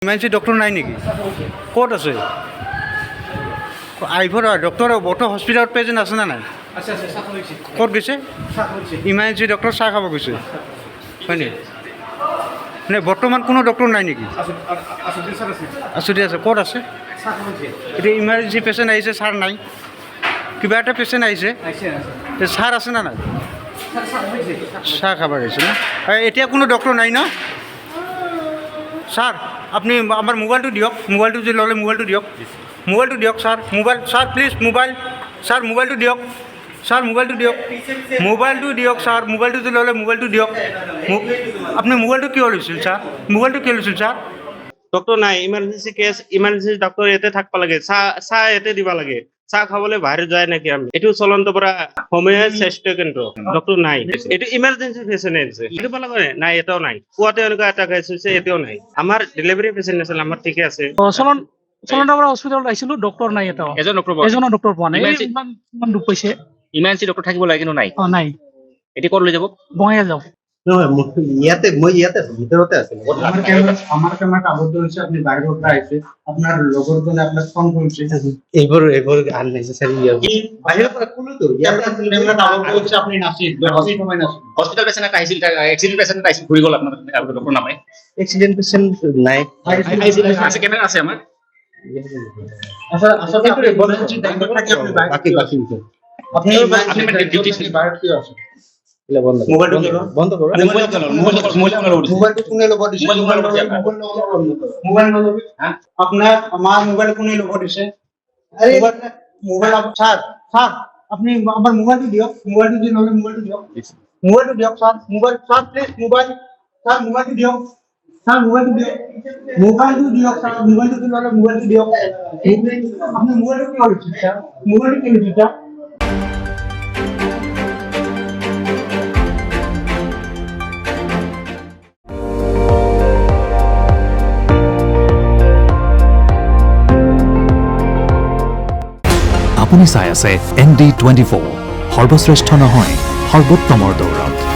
Emergency doctor নাই নেকি ক'ত আছে আহিব ৰ ডক্টৰ বৰ্ত হস্পিটেলত পেচেণ্ট আছে না নাই ক'ত গৈছে ইমাৰ্জেন্সি ডক্টৰ চাহ খাব গৈছে হয় নি নে বৰ্তমান কোনো ডক্টৰ নাই নেকি আছুতি আছে ক'ত আছে এতিয়া ইমাৰ্জেন্সি পেচেণ্ট আহিছে ছাৰ নাই কিবা এটা পেচেণ্ট আহিছে ছাৰ আছে না নাই চাহ খাব গৈছে না এতিয়া কোনো ডক্টৰ নাই ন স্যার আপনি আমার মোবাইলটা দিয়ক মোবাইলটা যে ললে মোবাইলটা দিয়ক sir mobile sir please mobile sir মোবাইলটা দিয়ক স্যার মোবাইলটা দিয়ক স্যার মোবাইলটা যে ললে মোবাইলটা দিয়ক আপনি মোবাইলটা কিয় লৈছিল স্যার মোবাইলটা কিয় লৈছিল স্যার ডক্টৰ নাই ইমাৰ্জেঞ্চি কেছ ইমাৰ্জেঞ্চি ডক্টৰ ইয়াতে থাকিব লাগে চাহ ইয়াতে দিব লাগে চাহ খাবলৈ বাহিৰত যায় নেকি আমি এইটো চলন্ত পৰা হোমিও স্বাস্থ্য কেন্দ্ৰ ডক্টৰ নাই এইটো ইমাৰ্জেঞ্চি পেচেণ্ট আছে এইটো পালে নাই এটাও নাই পুৱাতে এনেকুৱা এটা কেছ হৈছে এতিয়াও নাই আমাৰ ডেলিভাৰী পেচেণ্ট আছিল আমাৰ ঠিকে আছে চলন্তপুৰ হস্পিটেলত আহিছিলো ডক্টৰ নাই এটাও এজনৰ ডক্টৰ পোৱা নাই ইমান দুখ পাইছে ইমাৰ্জেঞ্চি ডক্টৰ থাকিব লাগে কিন্তু নাই নাই এতিয়া ক'ত লৈ যাব বঙাইগাঁও যাওঁ নহয় মই ইয়াতে ভিতৰতে আছিলো আমাৰ কেমেৰাটা আবদ্ধ হয়েছে আপনি বাইৰেৰ পৰা আহিছে আপনাৰ লগৰজনে আপোনাক ফোন কৰিছে এইবোৰ আননেচেসাৰী বাহিৰৰ পৰা ক'লো তো ইয়াতে আছিলো কেমেরাটা আবদ্ধ হয়েছে আপনি নাছিল বেশি সময় নাছিল হস্পিটেল পেচেণ্ট এটা আহিছিল এক্সিডেণ্ট পেচেণ্ট এটা আহিছিল ঘূৰি গ'ল আপোনাৰ ডক্টৰ নাপায় এক্সিডেন্ট পেশেন্ট নাই আছে কেমেৰা আছে আমাৰ আচ্ছা আপনি ইমাৰ্জেন্সি ডাক্তাৰ থাকে আপনি বাকি আপনি ডিউটি বাইৰে কি আছে মোবাইলটো বন্ধ কৰক মোবাইলটো কোনে ল'ব দিছে মোবাইল নল'ব আপনার আমার মোবাইল কোনে ল'ব দিছে মোবাইল স্যার আপনি আমার মোবাইলটো দিয়ক মোবাইলটো যে নলে মোবাইলটো দিয়ক sir mobile sir please mobile sir মোবাইলটো দিয়ক স্যার মোবাইলটো দিয়ক স্যার মোবাইলটো যে নলে মোবাইলটো দিয়ক আপনি মোবাইলটো কি হচ্ছে স্যার মোবাইলটো কি হচ্ছে স্যার আপুনি চাই আছে ND24 সৰ্বশ্ৰেষ্ঠ নহয় সৰ্বোত্তমৰ দৌৰত।